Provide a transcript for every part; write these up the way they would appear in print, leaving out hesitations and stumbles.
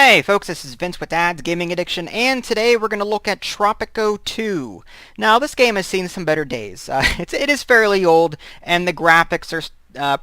Hey folks, this is Vince with Ads Gaming Addiction, and today we're going to look at Tropico 2. Now, this game has seen some better days. It is fairly old, and the graphics are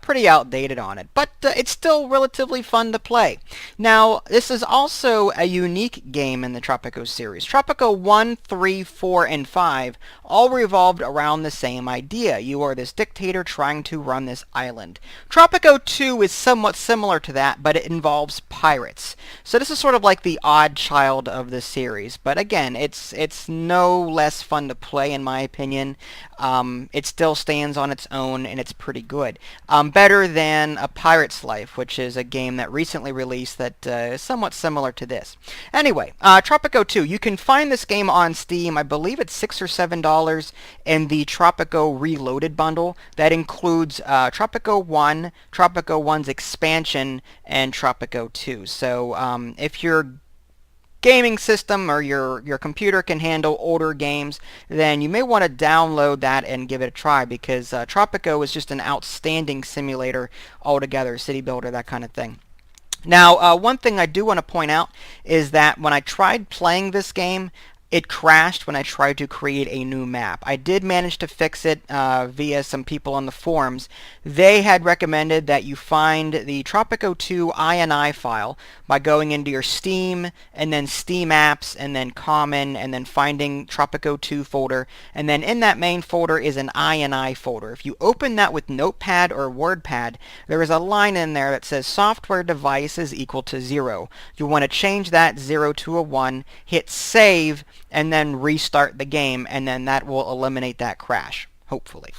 pretty outdated on it, but it's still relatively fun to play. Now, this is also a unique game in the Tropico series. Tropico 1, 3, 4, and 5 all revolved around the same idea. You are this dictator trying to run this island. Tropico 2 is somewhat similar to that, but it involves pirates. So this is sort of like the odd child of the series, but again, it's no less fun to play in my opinion. It still stands on its own, and it's pretty good. Better than A Pirate's Life, which is a game that recently released that is somewhat similar to this. Anyway, Tropico 2, you can find this game on Steam. I believe it's $6 or $7 in the Tropico Reloaded bundle. That includes Tropico 1, Tropico 1's expansion, and Tropico 2. So if you're gaming system or your computer can handle older games, then you may want to download that and give it a try, because Tropico is just an outstanding simulator altogether, city builder, that kind of thing. Now, one thing I do want to point out is that when I tried playing this game, it crashed when I tried to create a new map. I did manage to fix it via some people on the forums. They had recommended that you find the Tropico 2 INI file by going into your Steam, and then Steam Apps, and then Common, and then finding Tropico 2 folder, and then in that main folder is an INI folder. If you open that with Notepad or WordPad, there is a line in there that says software device is equal to 0. You want to change that 0 to a 1, hit save, and then restart the game, and then that will eliminate that crash, hopefully.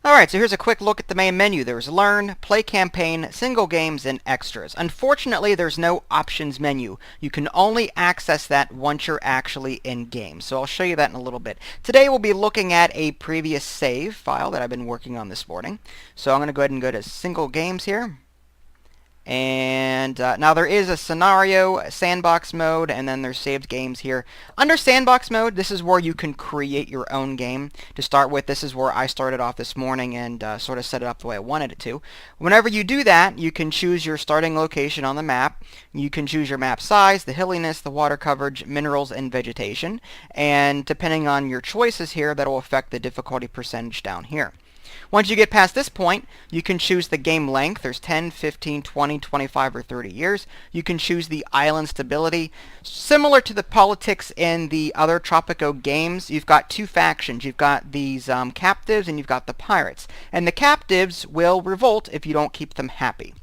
Alright, so here's a quick look at the main menu. There's Learn, Play Campaign, Single Games, and Extras. Unfortunately, there's no Options menu. You can only access that once you're actually in-game. So I'll show you that in a little bit. Today we'll be looking at a previous save file that I've been working on this morning. So I'm going to go ahead and go to Single Games here. And now there is a scenario, sandbox mode, and then there's saved games here. Under sandbox mode, this is where you can create your own game. To start with, this is where I started off this morning and sort of set it up the way I wanted it to. Whenever you do that, you can choose your starting location on the map. You can choose your map size, the hilliness, the water coverage, minerals, and vegetation. And depending on your choices here, that will affect the difficulty percentage down here. Once you get past this point, you can choose the game length. There's 10, 15, 20, 25, or 30 years. You can choose the island stability. Similar to the politics in the other Tropico games, you've got two factions. You've got these captives, and you've got the pirates. And the captives will revolt if you don't keep them happy.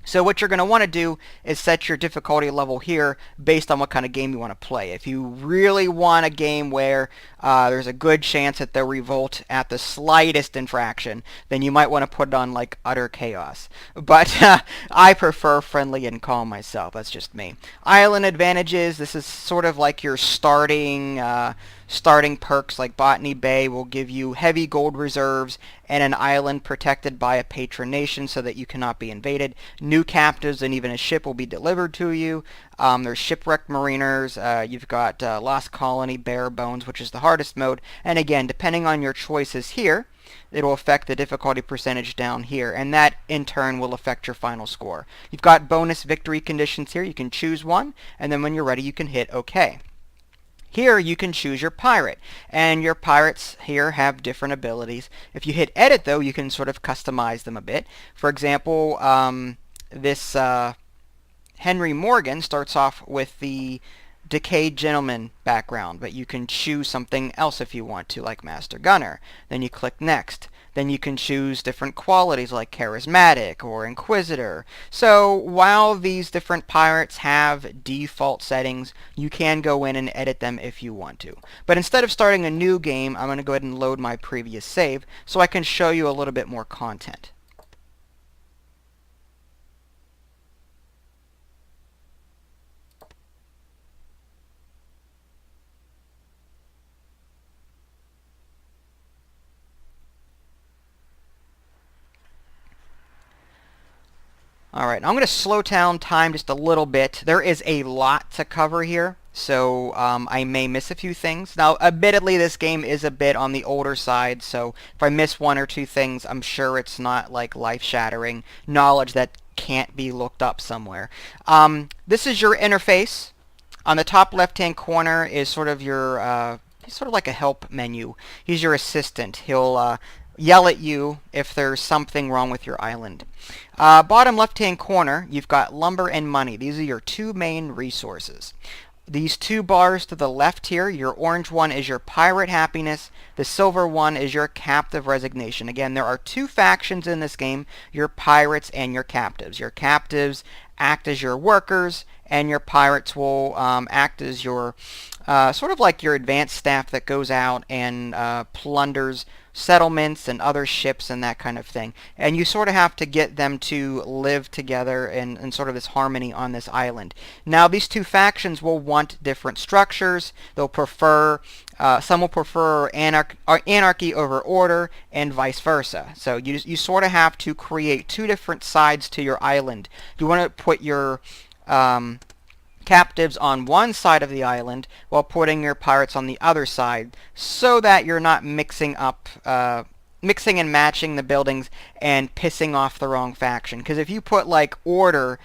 So what you're going to want to do is set your difficulty level here based on what kind of game you want to play. If you really want a game where there's a good chance that they'll revolt at the slightest infraction, then you might want to put it on like utter chaos. But I prefer friendly and calm myself. That's just me. Island advantages. This is sort of like your starting perks, like Botany Bay will give you heavy gold reserves and an island protected by a patron nation so that you cannot be invaded. New captives and even a ship will be delivered to you. There's shipwrecked mariners. You've got Lost Colony, Bare Bones, which is the hardest mode. And again, depending on your choices here, it'll affect the difficulty percentage down here, and that in turn will affect your final score. You've got bonus victory conditions here. You can choose one, and then when you're ready, you can hit OK. Here you can choose your pirate, and your pirates here have different abilities. If you hit edit though, you can sort of customize them a bit. For example, this Henry Morgan starts off with the Decayed Gentleman background, but you can choose something else if you want to, like Master Gunner. Then you click Next. Then you can choose different qualities like Charismatic or Inquisitor. So while these different pirates have default settings, you can go in and edit them if you want to. But instead of starting a new game, I'm going to go ahead and load my previous save so I can show you a little bit more content. Alright, I'm going to slow down time just a little bit. There is a lot to cover here, so I may miss a few things. Now, admittedly, this game is a bit on the older side, so if I miss one or two things, I'm sure it's not like life-shattering knowledge that can't be looked up somewhere. This is your interface. On the top left-hand corner is sort of your, he's sort of like a help menu. He's your assistant. He'll yell at you if there's something wrong with your island. Bottom left-hand corner, you've got lumber and money. These are your two main resources. These two bars to the left here, your orange one is your pirate happiness, the silver one is your captive resignation. Again, there are two factions in this game, your pirates and your captives. Your captives act as your workers, and your pirates will act as your sort of like your advanced staff that goes out and plunders settlements and other ships and that kind of thing. And you sort of have to get them to live together in sort of this harmony on this island. Now, these two factions will want different structures. They'll prefer, some will prefer anarchy over order, and vice versa. So you sort of have to create two different sides to your island. You want to put your captives on one side of the island while putting your pirates on the other side, so that you're not mixing and matching the buildings and pissing off the wrong faction. Because if you put like order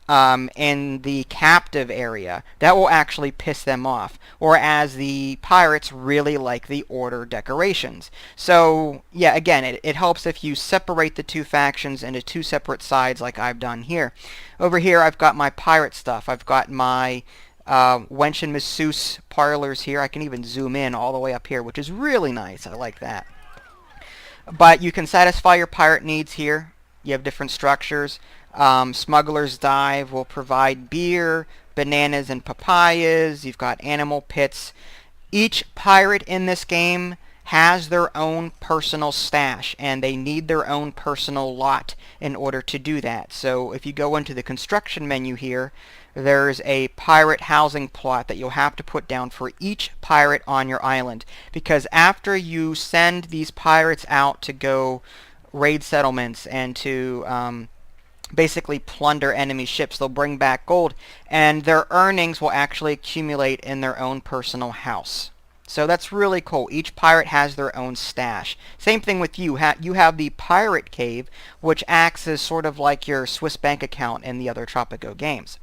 in the captive area, that will actually piss them off, whereas the pirates really like the order decorations. So yeah, again, it helps if you separate the two factions into two separate sides like I've done here. Over here I've got my pirate stuff. I've got my wench and masseuse parlors here. I can even zoom in all the way up here, which is really nice. I like that. But you can satisfy your pirate needs here. You have different structures. Smuggler's Dive will provide beer, bananas, and papayas. You've got animal pits. Each pirate in this game has their own personal stash, and they need their own personal lot in order to do that. So if you go into the construction menu here, there's a pirate housing plot that you'll have to put down for each pirate on your island, because after you send these pirates out to go raid settlements and to basically plunder enemy ships, they'll bring back gold, and their earnings will actually accumulate in their own personal house. So that's really cool. Each pirate has their own stash. Same thing with you. You have the Pirate Cave, which acts as sort of like your Swiss bank account in the other Tropico games.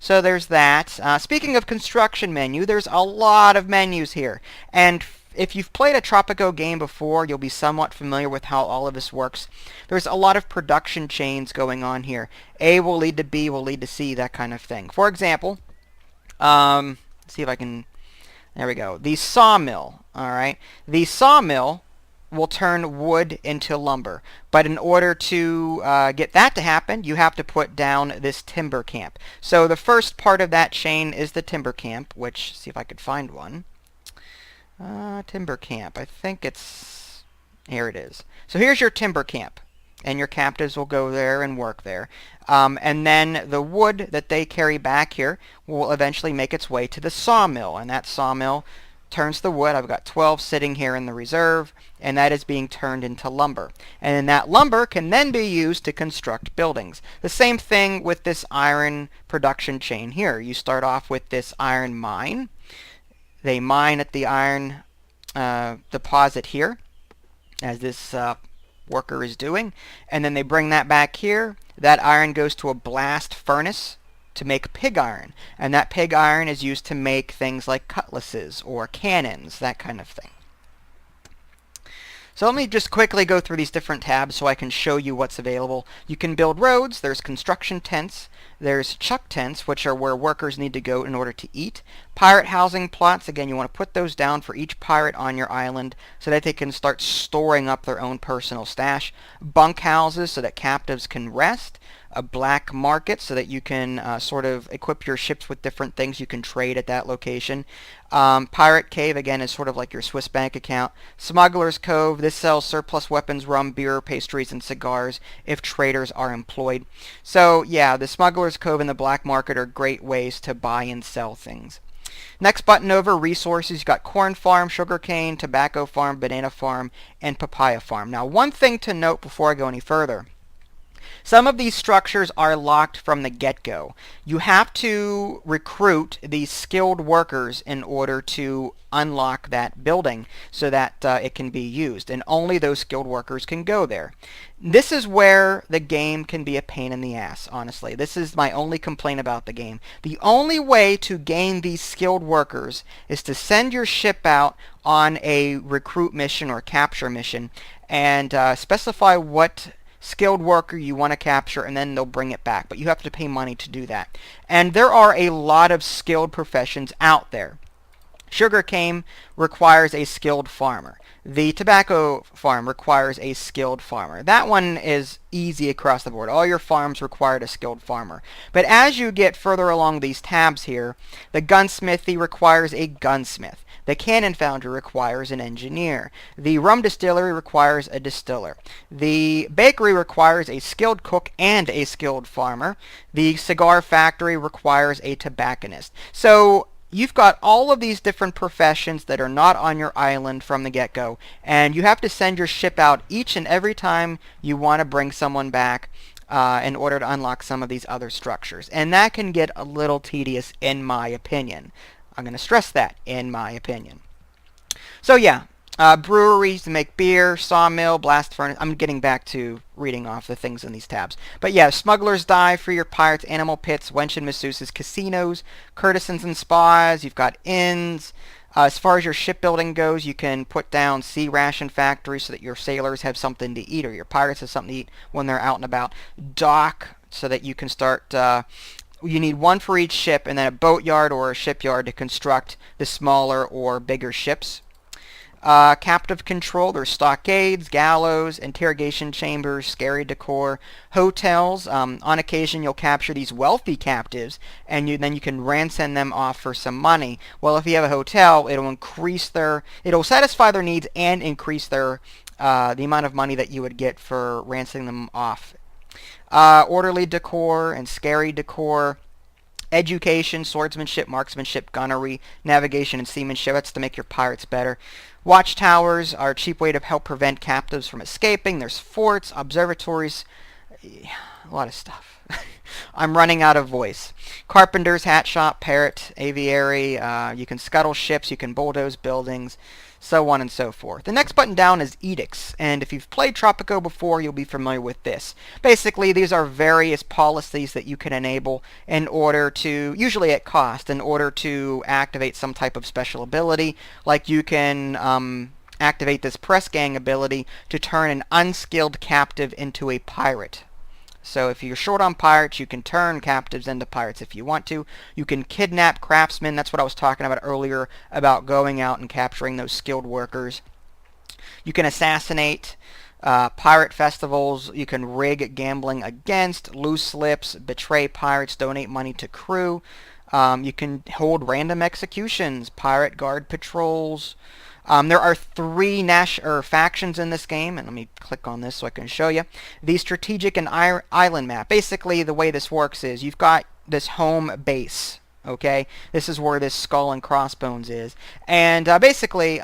So there's that. Speaking of construction menu, there's a lot of menus here. And if you've played a Tropico game before, you'll be somewhat familiar with how all of this works. There's a lot of production chains going on here. A will lead to B, will lead to C, that kind of thing. For example, let's see if I can... There we go. The sawmill. Alright. The sawmill will turn wood into lumber. But in order to get that to happen, you have to put down this timber camp. So the first part of that chain is the timber camp, which, see if I could find one. Timber camp. I think it's... Here it is. So here's your timber camp. And your captives will go there and work there. And then the wood that they carry back here will eventually make its way to the sawmill. And that sawmill turns the wood. I've got 12 sitting here in the reserve. And that is being turned into lumber. And then that lumber can then be used to construct buildings. The same thing with this iron production chain here. You start off with this iron mine. They mine at the iron deposit here, as this worker is doing, and then they bring that back here. That iron goes to a blast furnace to make pig iron, and that pig iron is used to make things like cutlasses or cannons, that kind of thing. So let me just quickly go through these different tabs so I can show you what's available. You can build roads. There's construction tents. There's chuck tents, which are where workers need to go in order to eat. Pirate housing plots. Again, you want to put those down for each pirate on your island so that they can start storing up their own personal stash. Bunk houses so that captives can rest. A black market so that you can sort of equip your ships with different things you can trade at that location. Pirate Cave, again, is sort of like your Swiss bank account. Smuggler's Cove, this sells surplus weapons, rum, beer, pastries, and cigars if traders are employed. So yeah, the Smuggler's Cove and the black market are great ways to buy and sell things. Next button over, resources. You've got corn farm, sugarcane, tobacco farm, banana farm, and papaya farm. Now, one thing to note before I go any further. Some of these structures are locked from the get-go. You have to recruit these skilled workers in order to unlock that building so that it can be used, and only those skilled workers can go there. This is where the game can be a pain in the ass, honestly. This is my only complaint about the game. The only way to gain these skilled workers is to send your ship out on a recruit mission or capture mission and specify what skilled worker you want to capture, and then they'll bring it back. But you have to pay money to do that. And there are a lot of skilled professions out there. Sugarcane requires a skilled farmer. The tobacco farm requires a skilled farmer. That one is easy across the board. All your farms required a skilled farmer. But as you get further along these tabs here, the gunsmithy requires a gunsmith. The cannon foundry requires an engineer. The rum distillery requires a distiller. The bakery requires a skilled cook and a skilled farmer. The cigar factory requires a tobacconist. So you've got all of these different professions that are not on your island from the get-go, and you have to send your ship out each and every time you want to bring someone back in order to unlock some of these other structures. And that can get a little tedious in my opinion. I'm going to stress that, in my opinion. So yeah, breweries to make beer, sawmill, blast furnace. I'm getting back to reading off the things in these tabs. But yeah, smugglers dive for your pirates, animal pits, wench and masseuses, casinos, courtesans and spas. You've got inns. As far as your shipbuilding goes, you can put down sea ration factories so that your sailors have something to eat, or your pirates have something to eat when they're out and about. Dock, so that you can start... you need one for each ship, and then a boatyard or a shipyard to construct the smaller or bigger ships. Captive control, there's stockades, gallows, interrogation chambers, scary decor, hotels. On occasion you'll capture these wealthy captives, and then you can ransom them off for some money. Well, if you have a hotel, it'll satisfy their needs and increase the amount of money that you would get for ransoming them off. Orderly decor and scary decor. Education, swordsmanship, marksmanship, gunnery, navigation, and seamanship. That's to make your pirates better. Watchtowers are a cheap way to help prevent captives from escaping. There's forts, observatories, a lot of stuff. I'm running out of voice. Carpenter's, hat shop, parrot, aviary. You can scuttle ships, you can bulldoze buildings, so on and so forth. The next button down is Edicts, and if you've played Tropico before, you'll be familiar with this. Basically, these are various policies that you can enable in order to, usually at cost, in order to activate some type of special ability. Like you can activate this press gang ability to turn an unskilled captive into a pirate. So if you're short on pirates, you can turn captives into pirates if you want to. You can kidnap craftsmen. That's what I was talking about earlier, about going out and capturing those skilled workers. You can assassinate pirate festivals. You can rig gambling against, loose lips, betray pirates, donate money to crew. You can hold random executions, pirate guard patrols. There are 3 factions in this game, and let me click on this so I can show you. The strategic and island map. Basically, the way this works is you've got this home base, okay? This is where this skull and crossbones is. And basically,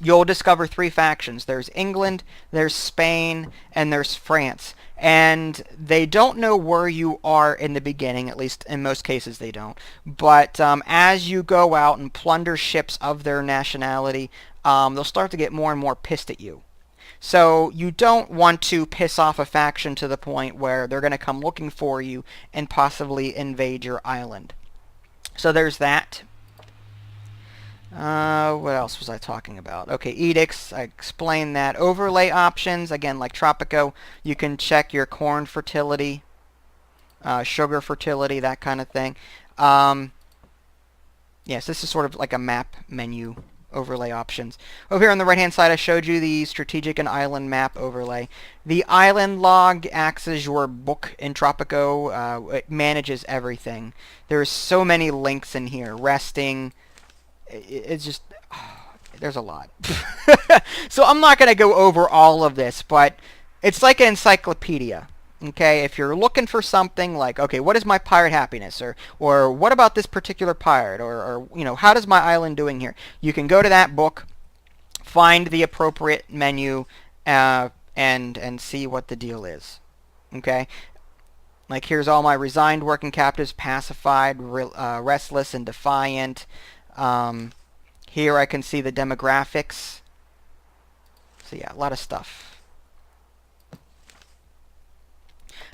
you'll discover 3 factions. There's England, there's Spain, and there's France. And they don't know where you are in the beginning, at least in most cases they don't. But as you go out and plunder ships of their nationality, they'll start to get more and more pissed at you. So you don't want to piss off a faction to the point where they're going to come looking for you and possibly invade your island. So there's that. What else was I talking about? Okay, edicts, I explained that. Overlay options, again, like Tropico, you can check your corn fertility, sugar fertility, that kind of thing. Yes, this is sort of like a map menu overlay options. Over here on the right hand side I showed you the strategic and island map overlay. The island log acts as your book in Tropico. It manages everything. There's so many links in here. Resting. It's just, there's a lot. So I'm not going to go over all of this, but it's like an encyclopedia. Okay, if you're looking for something like, okay, what is my pirate happiness, or what about this particular pirate, or you know, how does my island doing here? You can go to that book, find the appropriate menu, and see what the deal is. Okay, like here's all my resigned working captives, pacified, restless, and defiant. Here I can see the demographics. So yeah, a lot of stuff.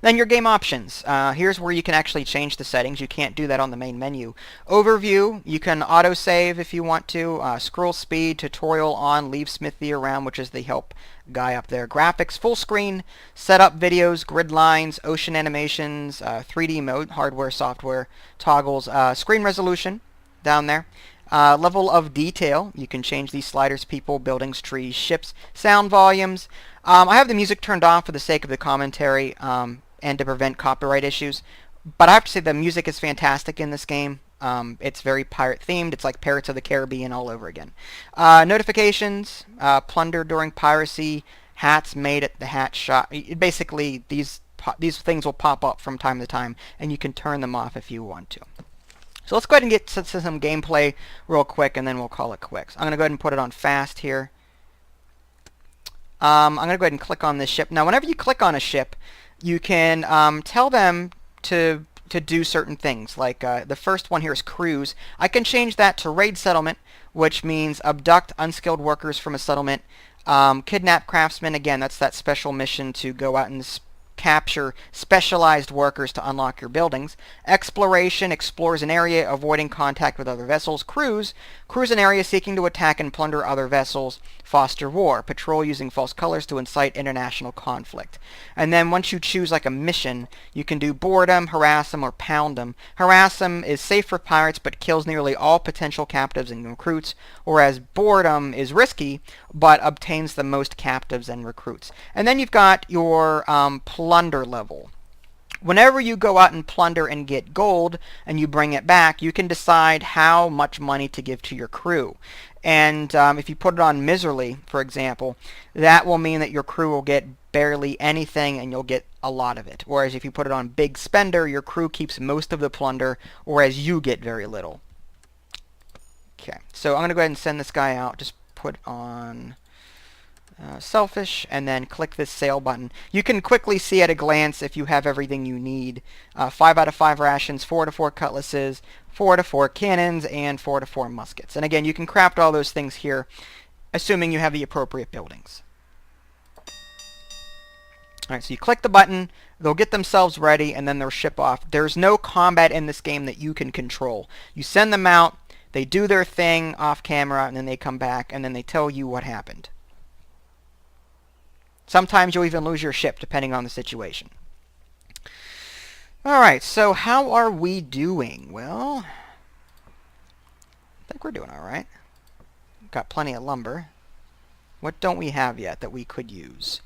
Then your game options. Here's where you can actually change the settings. You can't do that on the main menu. Overview, you can autosave if you want to. Scroll speed, tutorial on, leave Smithy around, which is the help guy up there. Graphics, full screen, setup videos, grid lines, ocean animations, 3D mode, hardware, software, toggles, screen resolution down there. Level of detail, you can change these sliders, people, buildings, trees, ships, sound volumes. I have the music turned off for the sake of the commentary and to prevent copyright issues. But I have to say the music is fantastic in this game. It's very pirate themed. It's like Pirates of the Caribbean all over again. Notifications, plunder during piracy, hats made at the hat shop. Basically, these things will pop up from time to time, and you can turn them off if you want to. So let's go ahead and get to some gameplay real quick, and then we'll call it quits. I'm going to go ahead and put it on fast here. I'm going to go ahead and click on this ship. Now, whenever you click on a ship, you can tell them to do certain things. Like the first one here is cruise. I can change that to raid settlement, which means abduct unskilled workers from a settlement. Kidnap craftsmen. Again, that's that special mission to go out and capture specialized workers to unlock your buildings. Exploration explores an area, avoiding contact with other vessels. Cruise an area seeking to attack and plunder other vessels. Foster war, patrol using false colors to incite international conflict. And then once you choose like a mission, you can do boredom, harass them, or pound them. Harass them is safe for pirates but kills nearly all potential captives and recruits, whereas boredom is risky but obtains the most captives and recruits. And then you've got your plunder level. Whenever you go out and plunder and get gold and you bring it back, you can decide how much money to give to your crew. And if you put it on miserly, for example, that will mean that your crew will get barely anything and you'll get a lot of it. Whereas if you put it on big spender, your crew keeps most of the plunder, whereas you get very little. Okay, so I'm going to go ahead and send this guy out. Just put on selfish, and then click this sail button. You can quickly see at a glance if you have everything you need. 5 out of 5 rations, 4 out of 4 cutlasses, 4 out of 4 cannons, and 4 out of 4 muskets. And again, you can craft all those things here, assuming you have the appropriate buildings. Alright, so you click the button, they'll get themselves ready, and then they'll ship off. There's no combat in this game that you can control. You send them out, they do their thing off camera, and then they come back, and then they tell you what happened. Sometimes you'll even lose your ship, depending on the situation. Alright, so how are we doing? Well, I think we're doing alright. Got plenty of lumber. What don't we have yet that we could use?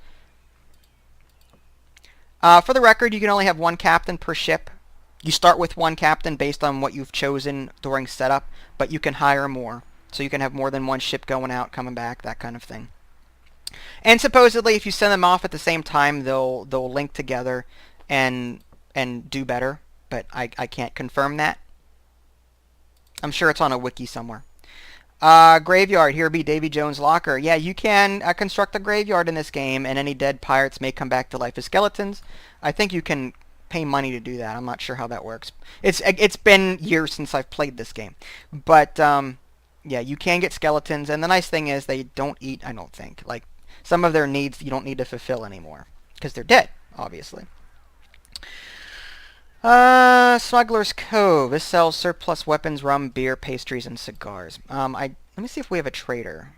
For the record, you can only have one captain per ship. You start with one captain based on what you've chosen during setup, but you can hire more. So you can have more than one ship going out, coming back, that kind of thing. And supposedly, if you send them off at the same time, they'll link together and do better. But I can't confirm that. I'm sure it's on a wiki somewhere. Graveyard. Here be Davy Jones' locker. Yeah, you can construct a graveyard in this game, and any dead pirates may come back to life as skeletons. I think you can pay money to do that. I'm not sure how that works. It's been years since I've played this game, but yeah, you can get skeletons, and the nice thing is they don't eat. I don't think like. Some of their needs you don't need to fulfill anymore because they're dead, obviously. Smuggler's Cove. This sells surplus weapons, rum, beer, pastries, and cigars. Let me see if we have a trader.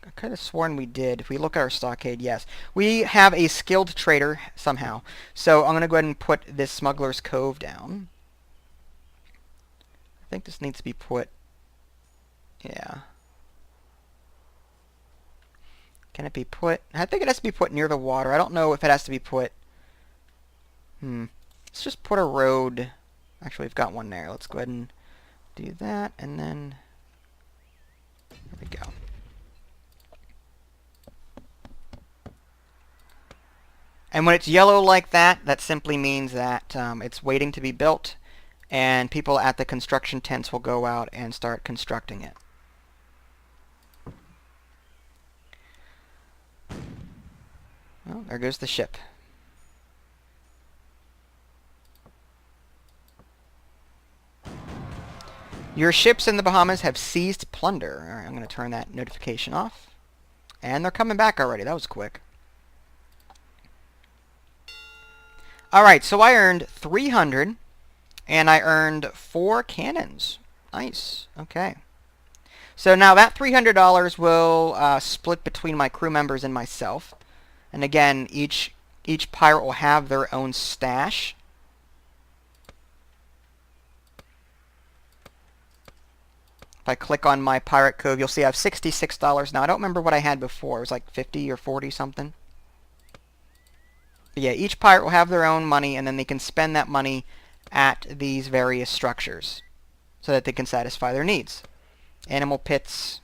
I could have sworn we did. If we look at our stockade, yes. We have a skilled trader somehow. So I'm going to go ahead and put this Smuggler's Cove down. I think this needs to be put... Yeah. Can it be put... I think it has to be put near the water. I don't know if it has to be put... Let's just put a road... Actually, we've got one there. Let's go ahead and do that, and then... There we go. And when it's yellow like that, that simply means that it's waiting to be built, and people at the construction tents will go out and start constructing it. Well, there goes the ship. Your ships in the Bahamas have seized plunder. All right, I'm going to turn that notification off. And they're coming back already. That was quick. All right, so I earned 300, and I earned 4 cannons. Nice. Okay. So now that $300 will split between my crew members and myself. And again, each pirate will have their own stash. If I click on my pirate cove, you'll see I have $66 now. I don't remember what I had before. It was like 50 or 40 something. But yeah, each pirate will have their own money, and then they can spend that money at these various structures so that they can satisfy their needs. Animal pits,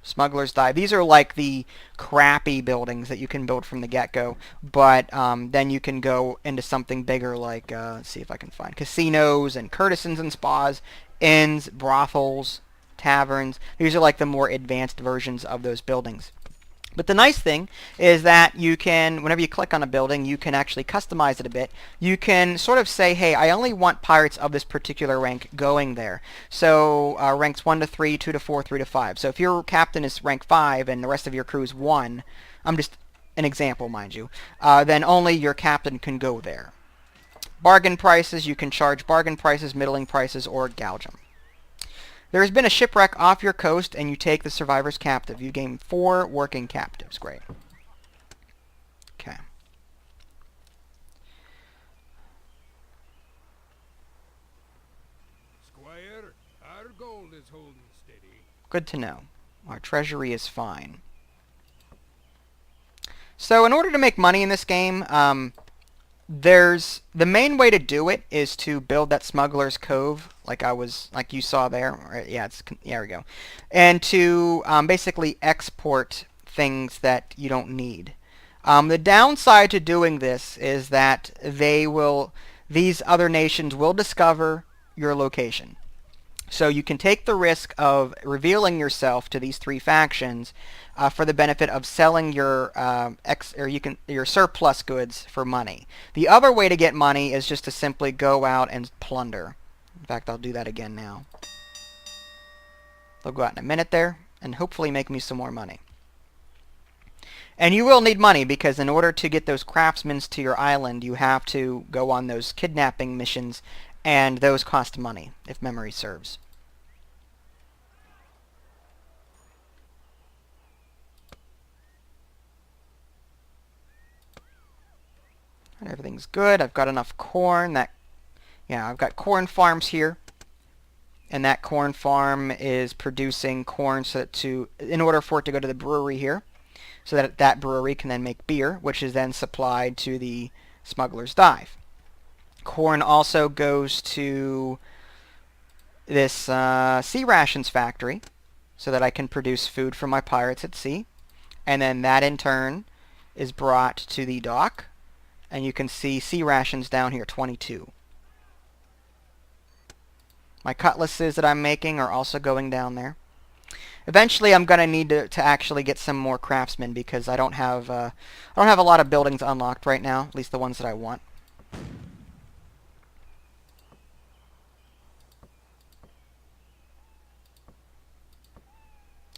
smuggler's dive. These are like the crappy buildings that you can build from the get-go, but then you can go into something bigger like, let's see if I can find casinos and courtesans and spas, inns, brothels, taverns. These are like the more advanced versions of those buildings. But the nice thing is that you can, whenever you click on a building, you can actually customize it a bit. You can sort of say, hey, I only want pirates of this particular rank going there. So ranks 1 to 3, 2 to 4, 3 to 5. So if your captain is rank 5 and the rest of your crew is 1, I'm just an example, mind you, then only your captain can go there. Bargain prices, you can charge bargain prices, middling prices, or gouge them. There has been a shipwreck off your coast, and you take the survivors captive. You gain 4 working captives. Great. Okay. Squire, our gold is holding steady. Good to know. Our treasury is fine. So in order to make money in this game, the main way to do it is to build that smuggler's cove, like you saw there. Yeah, there we go, and to basically export things that you don't need. The downside to doing this is that these other nations will discover your location. So you can take the risk of revealing yourself to these 3 factions for the benefit of selling your your surplus goods for money. The other way to get money is just to simply go out and plunder. In fact, I'll do that again now. They'll go out in a minute there and hopefully make me some more money. And you will need money because in order to get those craftsmen to your island, you have to go on those kidnapping missions, and those cost money, if memory serves. And everything's good. I've got enough corn. I've got corn farms here, and that corn farm is producing corn in order for it to go to the brewery here, so that that brewery can then make beer, which is then supplied to the smuggler's dive. Corn also goes to this sea rations factory so that I can produce food for my pirates at sea. And then that in turn is brought to the dock. And you can see sea rations down here, 22. My cutlasses that I'm making are also going down there. Eventually I'm going to need to actually get some more craftsmen because I don't have a lot of buildings unlocked right now, at least the ones that I want.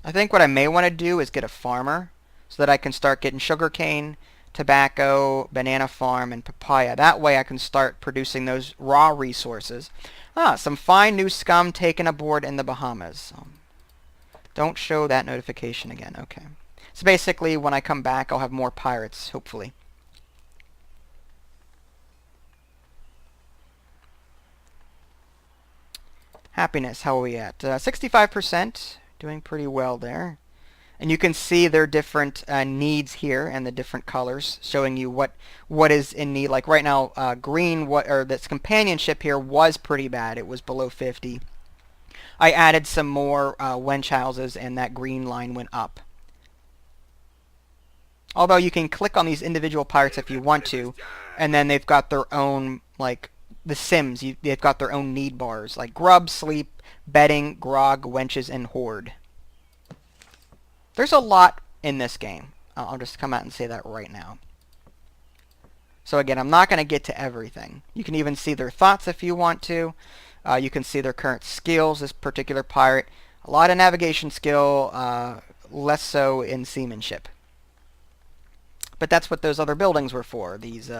I think what I may want to do is get a farmer so that I can start getting sugarcane, tobacco, banana farm, and papaya. That way I can start producing those raw resources. Some fine new scum taken aboard in the Bahamas. Don't show that notification again. Okay. So basically when I come back I'll have more pirates, hopefully. Happiness, how are we at? 65%. Doing pretty well there. And you can see their different needs here and the different colors showing you what is in need. Like right now, green, this companionship here was pretty bad. It was below 50. I added some more wench houses and that green line went up. Although you can click on these individual pirates if you want to, and then they've got their own, like the Sims, they've got their own need bars, like grub, sleep, bedding, grog, wenches, and hoard. There's a lot in this game. I'll just come out and say that right now. So again, I'm not going to get to everything. You can even see their thoughts if you want to. You can see their current skills, this particular pirate. A lot of navigation skill, less so in seamanship. But that's what those other buildings were for. These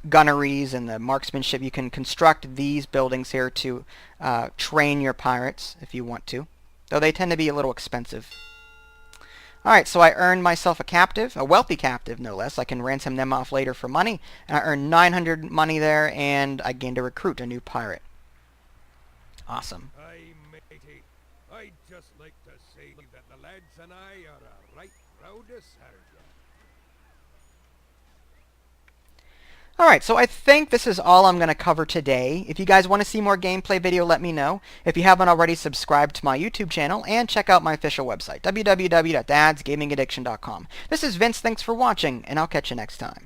gunneries and the marksmanship. You can construct these buildings here to train your pirates if you want to, though they tend to be a little expensive. Alright, so I earned myself a captive, a wealthy captive no less. I can ransom them off later for money, and I earned 900 money there, and I gained a recruit, a new pirate. Awesome. Aye, matey. I'd just like to say that the lads and I are a right proud to serve you. Alright, so I think this is all I'm going to cover today. If you guys want to see more gameplay video, let me know. If you haven't already, subscribe to my YouTube channel and check out my official website, www.dadsgamingaddiction.com. This is Vince, thanks for watching, and I'll catch you next time.